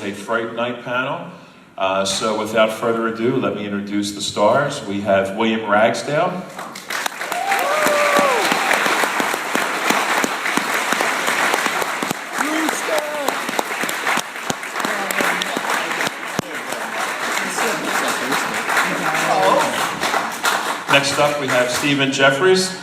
is a Fright Night panel. So without further ado, let me introduce the stars. We have William Ragsdale. Next up, we have Stephen Geoffreys.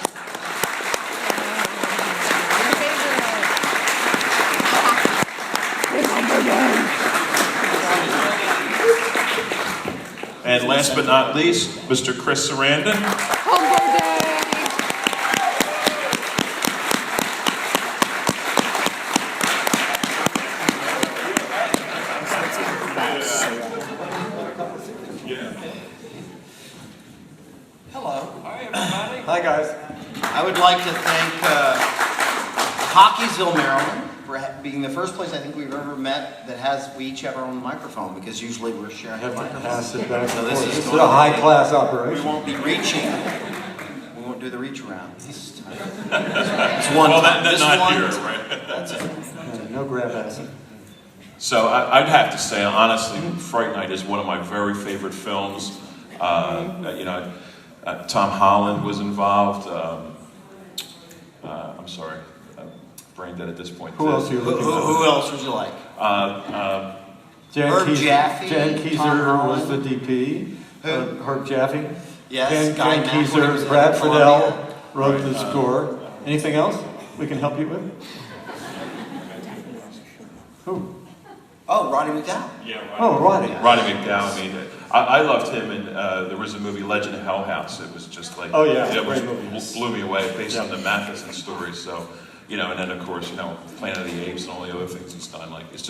And last but not least, Mr. Chris Sarandon. Hello. Hi, everybody. Hi, guys. I would like to thank Hockeysville, Maryland, for being the first place I think we've ever met that we each have our own microphone, because usually we're sharing a microphone. Pass it back So and this forth. is This is a high-class We operation. won't be reaching. We won't do the reach around this time. It's one Well, time. that's This not one here, time. right? That's it. Yeah, no grab ass. So I'd have to say, honestly, Fright Night is one of my very favorite films. Tom Holland was involved. I'm sorry, brain dead at this point. Who else are you looking for? Who else would you like? Herb Jaffe, Jan Tom Keyser was Holland. the DP. Who? Herb Jaffe. Yes, Jan Guy Mack, when he was Keyser, in Brad Columbia. Fidel wrote the score. Anything else we can help you with? Who? Oh, Roddy McDowell. Yeah, right. Oh, Roddy. Roddy McDowell. I mean, I loved him, and there was a movie, Legend of Hell House. It was just like, Oh, yeah, it great movie. blew me away, based Yeah. on the Matheson story. So, and then of course, Planet of the Apes and all the other things he's done. Like, it's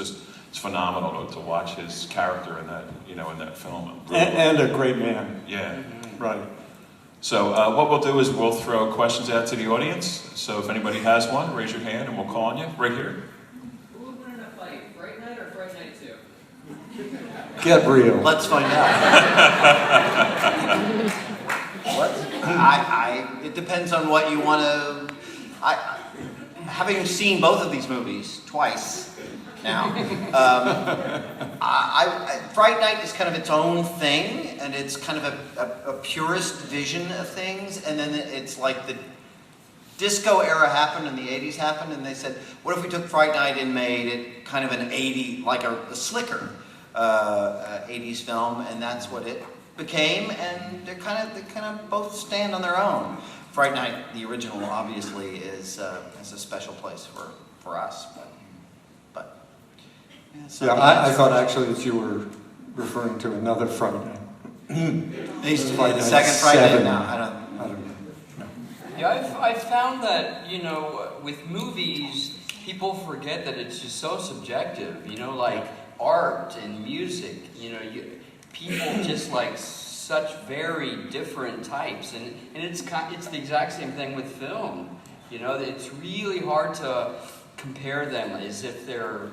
phenomenal to watch his character in that, in that film. And a great man. Yeah. Right. So what we'll do is we'll throw questions out to the audience. So if anybody has one, raise your hand and we'll call on you right here. Who would win in a fight, Fright Night or Fright Night 2? Get real. Let's find out. It depends on what you want to. Having seen both of these movies twice now, Fright Night is kind of its own thing, and it's kind of a purist vision of things. And then it's like the disco era happened and the 80s happened, and they said, what if we took Fright Night and made it kind of an 80, like a slicker 80s film, and that's what it became. And they kind of both stand on their own. Fright Night, the original, obviously is a special place for us, but yeah, so I thought actually that you were referring to another Friday night. the second Friday. No, I don't. I don't know. Yeah, I've found that, with movies, people forget that it's just so subjective, like art and music, people just like such very different types, and it's the exact same thing with film. It's really hard to compare them as if they're,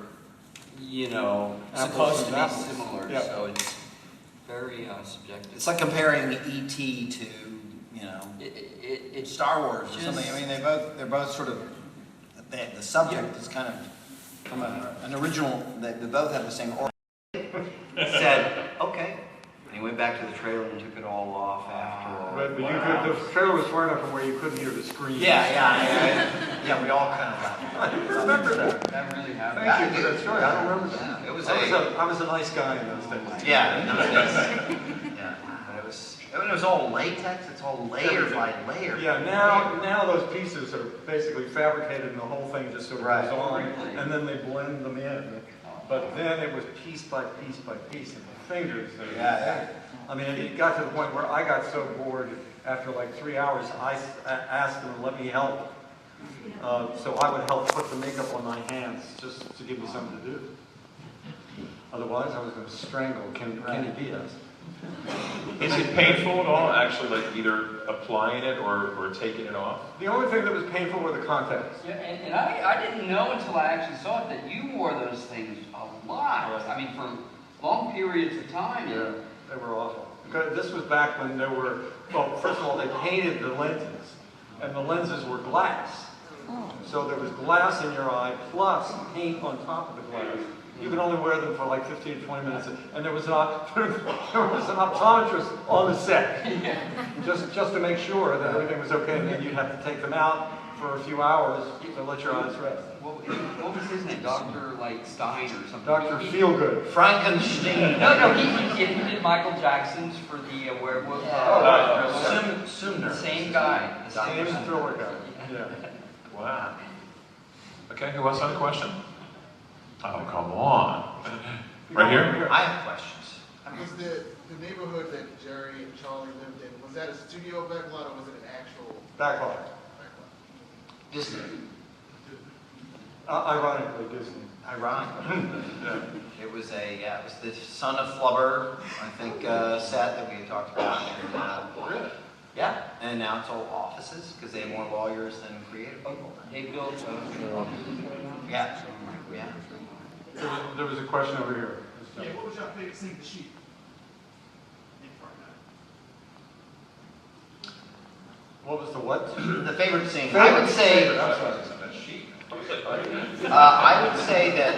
supposed to be similar. Yeah. So it's very subjective. It's like comparing E.T. to It's Star Wars or just- something. I mean, they're both sort of the subject is kind of from an original. They both have the same origin. Said okay. And he went back to the trailer and took it all off after all. But the trailer was far enough from where you couldn't hear the screen. Yeah. We all kind of laughed. I remember that. That really happened. Thank you for that story. I don't remember that. Yeah, it was I was a nice guy in those days. Yeah, but it was all latex. It's all layer by layer. Yeah, now those pieces are basically fabricated and the whole thing just sort of Right. goes on, and then they blend them in. But then it was piece by piece by piece, and the fingers. Yeah. I mean, it got to the point where I got so bored after like 3 hours, I asked them to let me help. So I would help put the makeup on my hands just to give me something to do. Otherwise, I was going to strangle Kenny Diaz. Is it painful at all, actually, like either applying it or taking it off? The only thing that was painful were the contacts. Yeah, and I didn't know until I actually saw it that you wore those things a lot. I mean, for long periods of time. Yeah, they were awful. Because this was back when there were, well, first of all, they painted the lenses, and the lenses were glass. So there was glass in your eye, plus paint on top of the glass. You could only wear them for like 15 to 20 minutes, and there was an optometrist on the set, just to make sure that everything was okay, and then you'd have to take them out for a few hours to let your eyes rest. What was his name? Dr. like Stein or something? Dr. Feelgood. Frankenstein. No, he did Michael Jackson's for the werewolf. Sumner. Same guy. Same thriller guy. Yeah. Wow. Okay, who else had a question? Oh, come on. Right here? I have questions. Was the neighborhood that Jerry and Charlie lived in, was that a studio backlot or was it an actual Backlot. backlot? Disney. Ironically, Disney. Ironically. It was the Son of Flubber, I think, set that we had talked about. And, yeah, and now it's all offices because they have more lawyers than creative people. They built Yeah. Yeah. There was a question over here. Yeah, what was your favorite scene the sheep? What was the what? The favorite scene. I would say. I would say that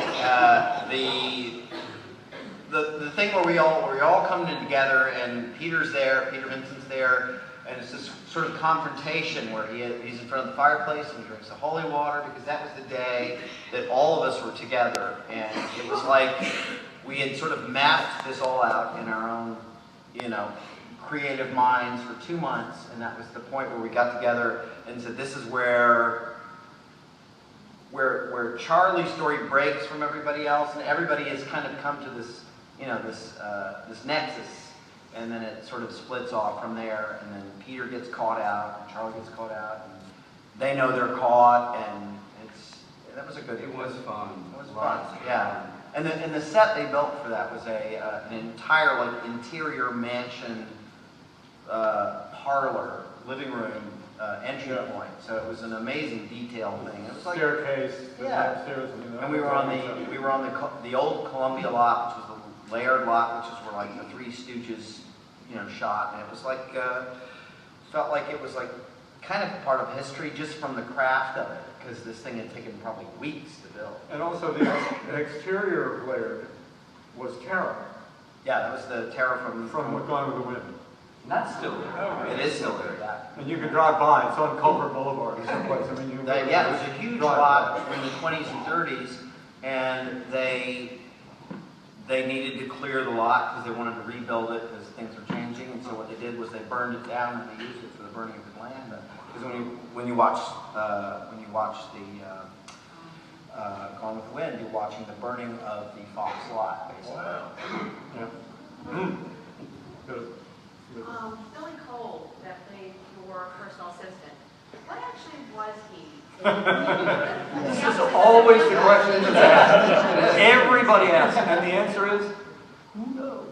the thing where we all come together and Peter Vincent's there, and it's this sort of confrontation where he's in front of the fireplace and he drinks the holy water because that was the day that all of us were together, and it was like we had sort of mapped this all out in our own, creative minds for 2 months, and that was the point where we got together and said, this is where Charlie's story breaks from everybody else, and everybody has kind of come to this, this nexus, and then it sort of splits off from there, and then Peter gets caught out, and Charlie gets caught out, and they know they're caught, and that was a good. It was fun. It was fun. Yeah, and the set they built for that was an entire interior mansion, parlor, living room. Entry point, so it was an amazing detail thing. It was like Staircase. Yeah. Upstairs, and we were on the old Columbia lot, which was the layered lot, which is where like the Three Stooges, shot, and it was like felt like it was like kind of part of history just from the craft of it, because this thing had taken probably weeks to build. And also the exterior layer was Tara Yeah, that was the Terror from Gone with the Wind. And that's still there. It is still there. And you can drive by. It's on Culver Boulevard or someplace. I mean, Yeah, it was a huge lot in the 20s and 30s, and they needed to clear the lot because they wanted to rebuild it because things were changing. And so what they did was they burned it down and they used it for the burning of the land. Because when you watch the Gone with the Wind, you're watching the burning of the Fox lot, basically. Wow. Yeah. Good. Billy Cole, that played your personal assistant, what actually was he? This is always the question that's asked. Everybody asks, and the answer is, who knows?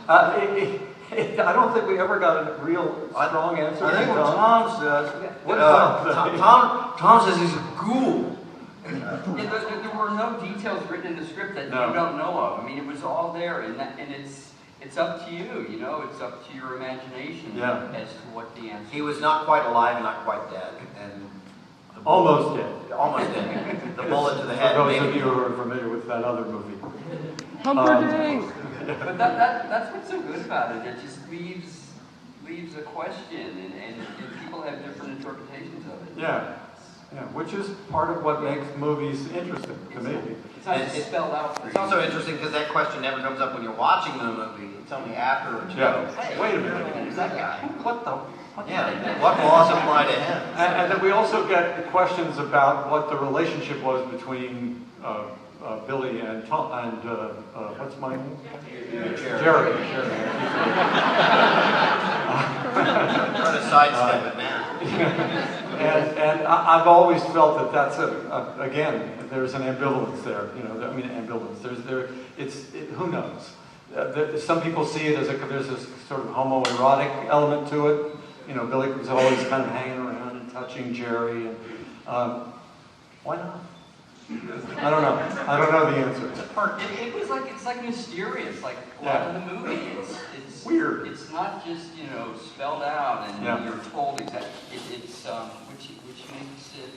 I don't think we ever got a real strong answer. I think what Tom says. Tom says he's a ghoul. There were no details written in the script that you don't know of. I mean, it was all there, and it's up to you. It's up to your imagination as to what the answer. He was not quite alive and not quite dead, and Almost dead. almost dead. The bullet to the head. For those of maybe. you who are familiar with that other movie. But that's what's so good about it. It just leaves a question, and people have different interpretations of it. Yeah, which is part of what makes movies interesting to me. It's not just spelled out for you. It's also interesting because that question never comes up when you're watching the movie. It's only afterwards. You Yeah. go, hey, Wait a minute. who's that guy? What the? Yeah, what laws apply to him? And then we also get questions about what the relationship was between Billy and Tom and what's my name? Jerry. Try to sidestep it now. And I've always felt that that's again, there's an ambivalence there. Ambivalence. Who knows? Some people see it as there's this sort of homoerotic element to it. Billy was always kind of hanging around and touching Jerry, and why not? I don't know. I don't know the answer. It's like mysterious, like a lot of the movie. It's weird. It's not just spelled out and you're told exactly. Which makes it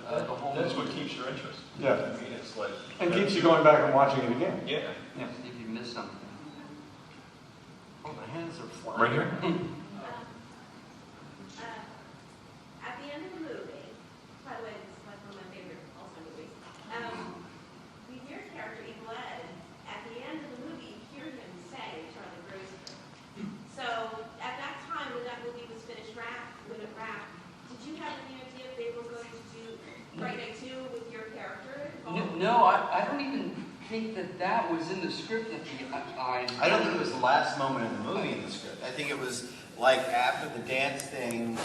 the whole. That's what keeps your interest. Yeah. I mean, it's like. And keeps you going back and watching it again. Yeah. Yeah. See if you missed something. Oh, my hands are flying. Right here? At the end of the movie, by the way, this is like one of my favorite also movies, we hear character Evil Ed. At the end of the movie, you hear him say Charlie Brewster. So at that time, when that movie was finished when it wrapped, did you have any idea if they were going to do Fright Night 2 with your character involved? No, I don't even think that was in the script at the I don't think it was the last moment in the movie in the script. I think it was like after the dance thing.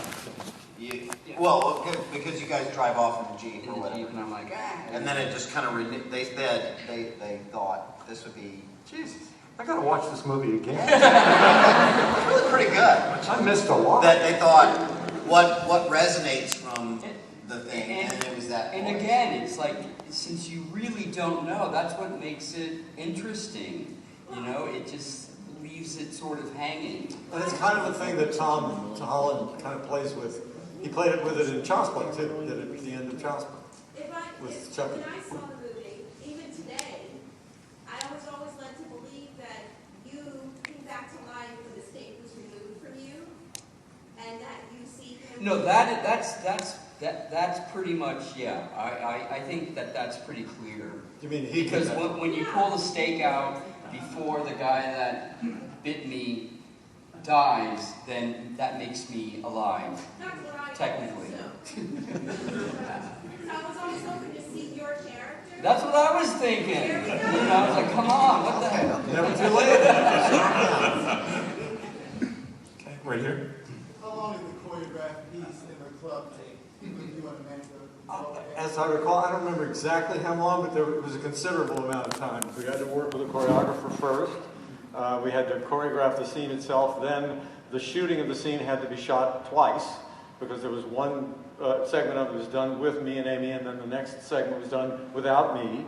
Well, because you guys drive off in the Jeep in or the whatever. Jeep, and I'm like, ah. And then it just kind of, they thought this would be, Jesus, I gotta watch this movie again. it's really pretty good. I missed a lot. That they thought, what resonates from the thing, and it was that And voice. again, it's like, since you really don't know, that's what makes it interesting. You know, it just leaves it sort of hanging. And it's kind of the thing that Tom Holland kind of plays with. He played it with it in Child's Play too. Did it at the end of Child's Play. When I saw the movie, even today, I was always led to believe that you came back to life when the state was removed from you, and that you see him. No, that's pretty much, yeah. I think that's pretty clear. You mean he? Because when you pull the stake out before the guy that bit me dies, then that makes me alive, That's what I technically. I was always hoping to see your character. That's what I was thinking. There we go. You know, I was like, come on, what the hell? Never too late. Okay, right here. How long is the choreographed piece in the club take? When you and Amanda? As I recall, I don't remember exactly how long, but it was a considerable amount of time. We had to work with a choreographer first. We had to choreograph the scene itself. Then the shooting of the scene had to be shot twice because there was one segment of it was done with me and Amy, and then the next segment was done without me.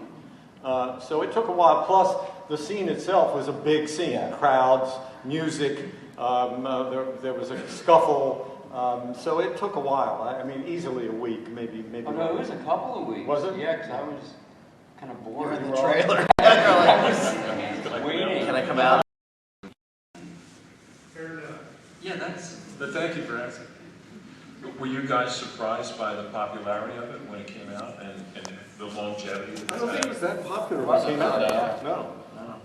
So it took a while. Plus, the scene itself was a big scene. Yeah. Crowds, music, there was a scuffle. So it took a while. I mean, easily a week, maybe. Oh, no, it was a couple of weeks. Was it? Yeah, because I was kind of You bored. were in the trailer. I was waiting. Can I come out? Yeah, that's... But thank you for asking. Were you guys surprised by the popularity of it when it came out and the longevity that I it's don't think it had? was that popular when it came out. No.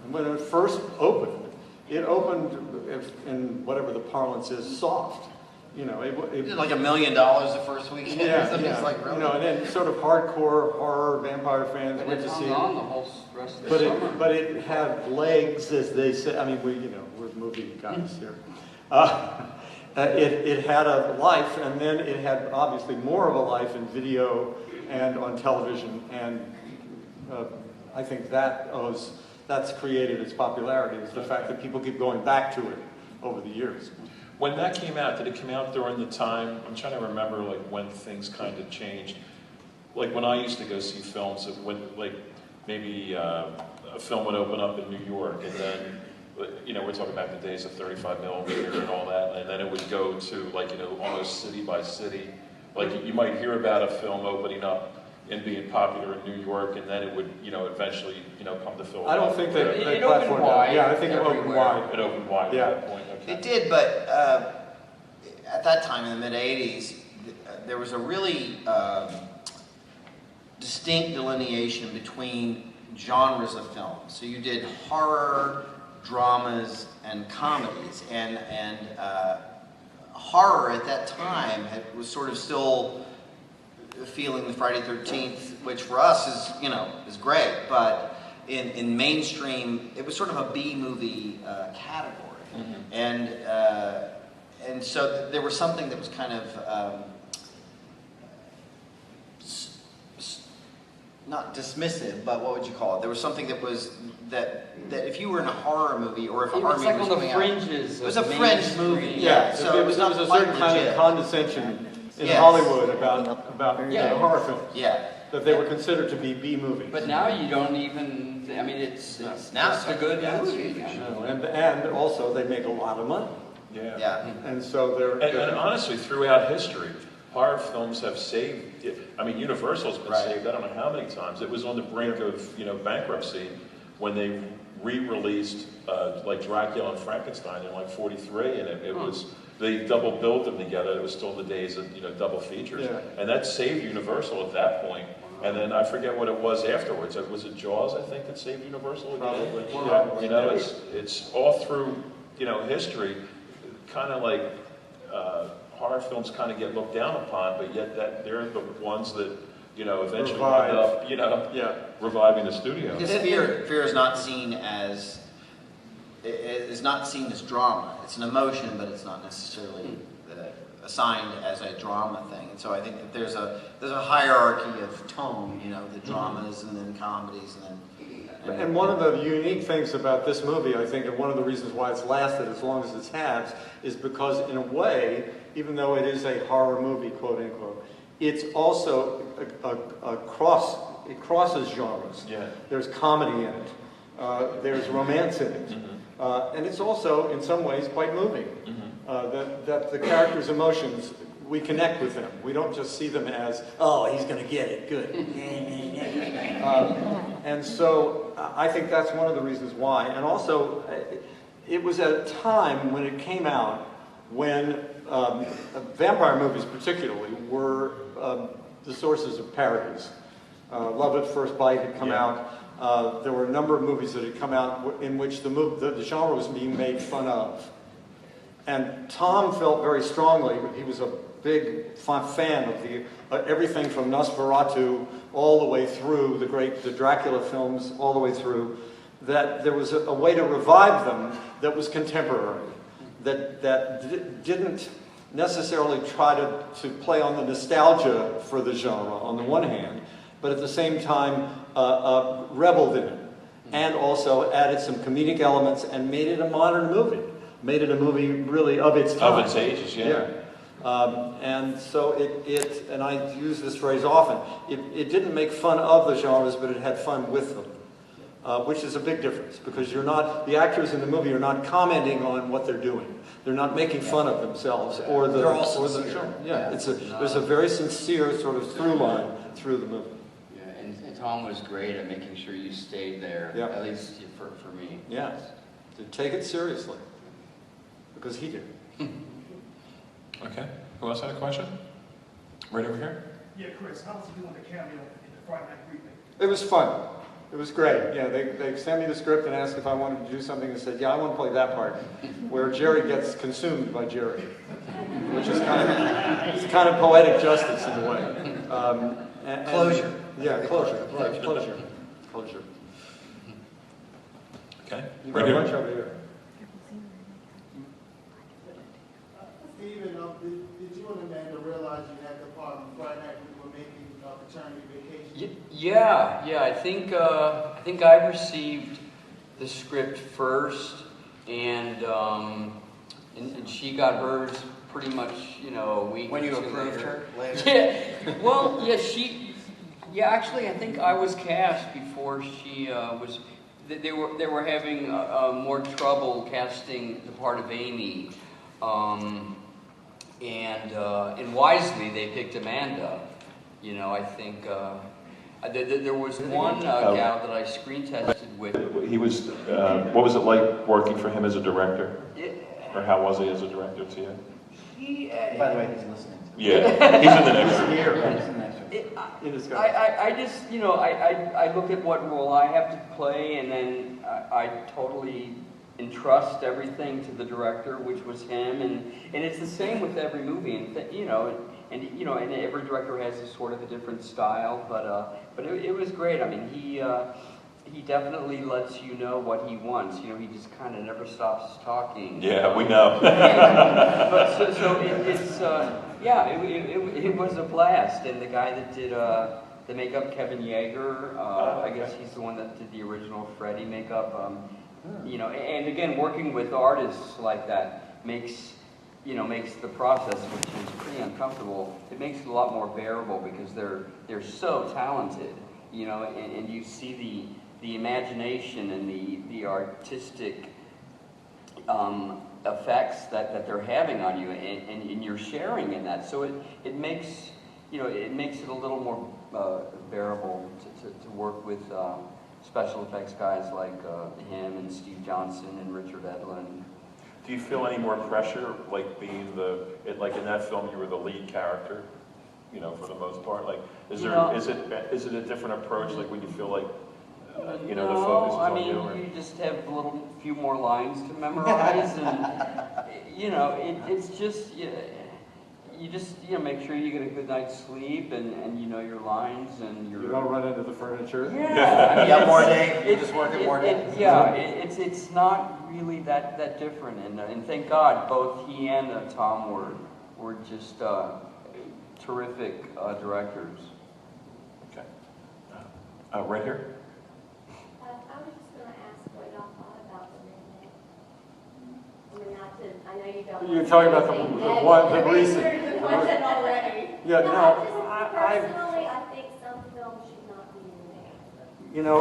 And when it first opened, it opened in whatever the parlance is, soft. You know, We did like $1 million the first weekend. yeah, It's like, really? you know, and then sort of hardcore horror vampire fans But went it to hung see on it. the whole rest of the But summer. it had legs, as they say. I mean, we're movie guys here. It had a life, and then it had obviously more of a life in video and on television, and I think that's created its popularity, is the fact that people keep going back to it over the years. When that came out, did it come out during the time, I'm trying to remember like when things kind of changed. Like when I used to go see films, when like maybe a film would open up in New York, and then, you know, we're talking back the days of 35 millimeter and all that, and then it would go to like, you know, almost city by city. Like you might hear about a film opening up and being popular in New York, and then it would, you know, eventually, you know, come to Philadelphia. I don't think that It that opened platform. wide Yeah, I think it opened everywhere. wide. It opened wide Yeah. at that point. Okay. It did, but at that time in the mid-'80s, there was a really distinct delineation between genres of film. So you did horror, dramas, and comedies, and horror at that time was sort of still feeling the Friday 13th, which for us is, you know, is great, but in mainstream, it was sort of a B movie category. Mm-hmm. And so there was something that was kind of not dismissive, but what would you call it? There was something that was that if you were in a horror movie, or if a It horror was movie like was on the coming out, fringes. it was of a fringe mainstream. movie. Yeah, so it was not a quite certain kind legit. of condescension in Yes. Hollywood about Yeah. horror films. Yeah. That they were considered to be B movies. But now you don't even, I mean, it's Now just a it's good yeah, it's movie. huge. No, and also they make a lot of money. Yeah. Yeah. And so they're... And honestly, throughout history, horror films have saved it. I mean, Universal's been Right. saved I don't know how many times. It was on the brink of, bankruptcy when they re-released like Dracula and Frankenstein in like 43, and it was, they double billed them together. It was still the days of, double features. Yeah. And that saved Universal at that point. And then I forget what it was afterwards. Was it Jaws, I think, that saved Universal again? Probably. Yeah. It's all through, history, kind of like horror films kind of get looked down upon, but yet that they're the ones that, eventually wind up, reviving the studio. Because fear is not seen as drama. It's an emotion, but it's not necessarily assigned as a drama thing. And so I think that there's a hierarchy of tone, the dramas and then comedies and then. And one of the unique things about this movie, I think, and one of the reasons why it's lasted as long as it has, is because in a way, even though it is a horror movie, quote unquote, it's also it crosses genres. Yeah. There's comedy in it. There's romance in it. And it's also, in some ways, quite moving. That the characters' emotions, we connect with them. We don't just see them as, oh, he's going to get it, good. And so I think that's one of the reasons why. And also, it was at a time when it came out when vampire movies particularly were the sources of parodies. Love at First Bite had come out. There were a number of movies that had come out in which the genre was being made fun of. And Tom felt very strongly, he was a big fan of everything from Nosferatu all the way through the Dracula films, all the way through, that there was a way to revive them that was contemporary, that didn't necessarily try to play on the nostalgia for the genre on the one hand, but at the same time reveled in it, and also added some comedic elements and made it a modern movie. Made it a movie really of its time. Of its ages, yeah. And so and I use this phrase often, it didn't make fun of the genres, but it had fun with them, which is a big difference, because the actors in the movie are not commenting on what they're doing. They're not making fun of themselves or the genre. Yeah, there's a very sincere sort of through line through the movie. Yeah, and Tom was great at making sure you stayed there, at least for me. Yes, to take it seriously, because he did. Okay. Who else had a question? Right over here. Yeah, Chris, how was it doing the cameo in the Friday Night remake? It was fun. It was great. Yeah, they sent me the script and asked if I wanted to do something and said, yeah, I want to play that part, where Jerry gets consumed by Jerry, which is kind of poetic justice in a way. Closure. Yeah, closure. Right, closure. Okay. You Right got a bunch here. over here. Stephen, did you and Amanda realize you had the part on Friday night when you were making paternity vacation? Yeah. I think I received the script first, and she got hers pretty much, a week. When you or two approved later. her later? Yeah. Well, yeah. Actually, I think I was cast before she was. They were having more trouble casting the part of Amy. And wisely they picked Amanda. I think there was one gal that I screen tested with. He was, what was it like working for him as a director? Or how was he as a director to you? By the way, he's listening. Yeah, he's in the next room. I just, I look at what role I have to play, and then I totally entrust everything to the director, which was him, and it's the same with every movie, and every director has a sort of a different style, but it was great. I mean, he definitely lets you know what he wants. He just kind of never stops talking. Yeah, we know. But it was a blast, and the guy that did the makeup, Kevin Yeager, I guess he's the one that did the original Freddy makeup. And again, working with artists like that makes the process, which is pretty uncomfortable, it makes it a lot more bearable, because they're so talented, and you see the imagination and the artistic effects that they're having on you, and you're sharing in that. So it makes, it makes it a little more bearable to work with special effects guys like him and Steve Johnson and Richard Edlund. Do you feel any more pressure, like being like in that film you were the lead character, for the most part? Like, is it a different approach, like when you feel like, the focus is on you? Or? You just have a few more lines to memorize, and it's just you just make sure you get a good night's sleep, and you know your lines, and You don't run into the furniture? Yeah, Yeah, more day, you just work it more day. It's not really that different, and thank God both he and Tom were just terrific directors. Okay. Right here. I was just going to ask what y'all thought about the remake. I mean, I know you don't. You're talking about the recent. The one that already. Yeah, no, Personally, I think some films should not be remade.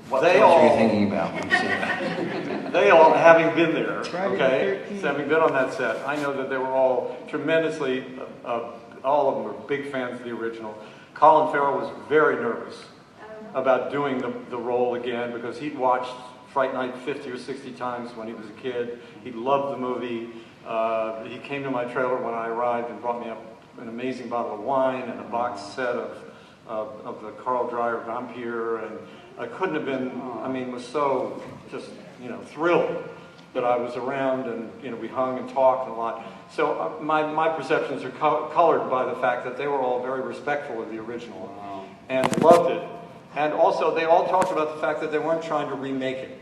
What they films are all, you thinking about when you say that? they all, having been there, okay, so having been on that set, I know that they were all tremendously, all of them were big fans of the original. Colin Farrell was very nervous about doing the role again because he'd watched Fright Night 50 or 60 times when he was a kid. He loved the movie. He came to my trailer when I arrived and brought me up an amazing bottle of wine and a box set of the Carl Dreyer Vampire, and I couldn't have been, was so just, thrilled that I was around, and, we hung and talked a lot. So my perceptions are colored by the fact that they were all very respectful of the original and loved it. And also, they all talked about the fact that they weren't trying to remake it.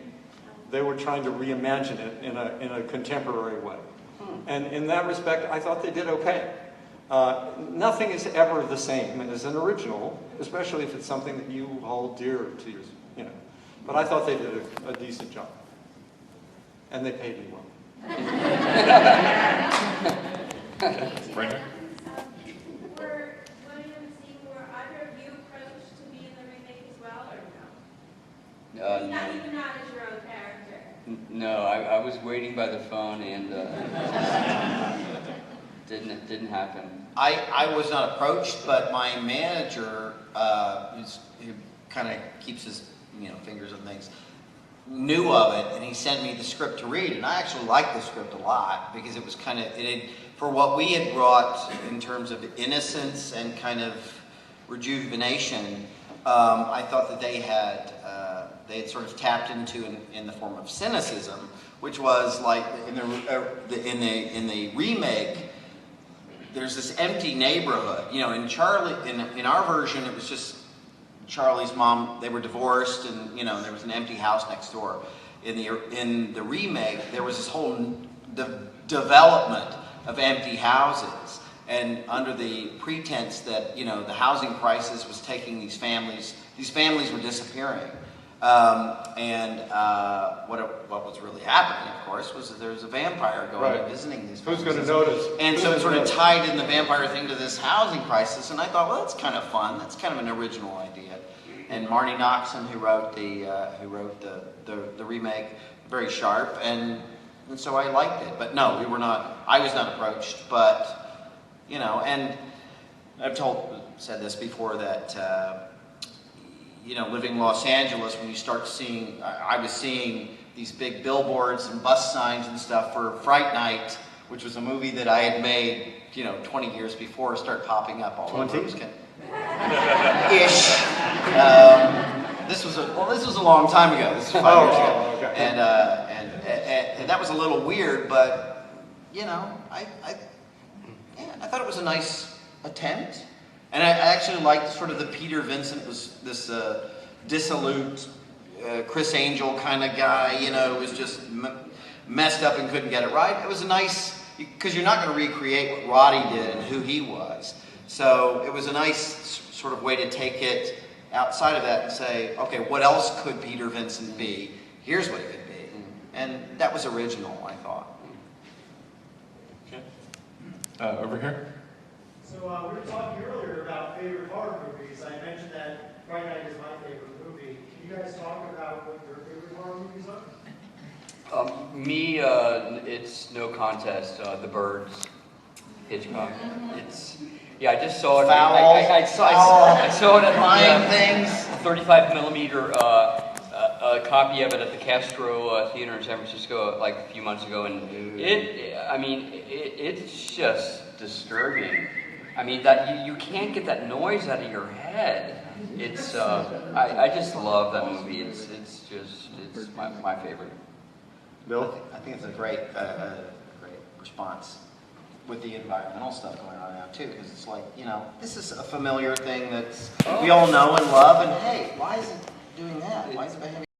They were trying to reimagine it in a contemporary way. And in that respect, I thought they did okay. Nothing is ever the same as an original, especially if it's something that you hold dear to your, But I thought they did a decent job. And they paid me well. Brandon? Were William and Steve, were either of you approached to be in the remake as well, or no? No. Even not as your own character? No, I was waiting by the phone, and didn't happen. I was not approached, but my manager, who kind of keeps his fingers on things, knew of it, and he sent me the script to read, and I actually liked the script a lot because it was for what we had brought in terms of innocence and kind of rejuvenation. I thought that they had sort of tapped into in the form of cynicism, which was like in the remake. There's this empty neighborhood, in our version, it was just Charlie's mom. They were divorced, and there was an empty house next door. In the remake, there was this whole development of empty houses, and under the pretense that the housing crisis was taking these families were disappearing. What was really happening, of course, was that there was a vampire going and visiting these families. Who's going to notice? And so it sort of tied in the vampire thing to this housing crisis, and I thought, well, that's kind of fun. That's kind of an original idea. And Marty Noxon, who wrote the remake, very sharp, and so I liked it. But no, I was not approached, but and I've said this before that. Living in Los Angeles, when you start seeing, I was seeing these big billboards and bus signs and stuff for Fright Night, which was a movie that I had made, 20 years before, start popping up all over. Ish. This was a long time ago. This was 5 years ago. Okay. And that was a little weird, but I thought it was a nice attempt. And I actually liked sort of the Peter Vincent was this dissolute Chris Angel kind of guy, who was just messed up and couldn't get it right. It was a nice, because you're not going to recreate what Roddy did and who he was. So it was a nice sort of way to take it outside of that and say, okay, what else could Peter Vincent be? Here's what it could be. And that was original, I thought. Okay. Over here. So we were talking earlier about favorite horror movies. I mentioned that Fright Night is my favorite movie. Can you guys talk about what your favorite horror movies are? It's no contest. The Birds, Hitchcock. It's I just saw it. Foul. I saw it at Flying the things. 35 millimeter copy of it at the Castro Theater in San Francisco like a few months ago, and it's just disturbing. I mean that you can't get that noise out of your head. It's I just love that movie. It's my favorite. Bill, I think it's a great response with the environmental stuff going on now too, because it's like, this is a familiar thing that we all know and love, and hey, why is it doing that? Why is it behaving?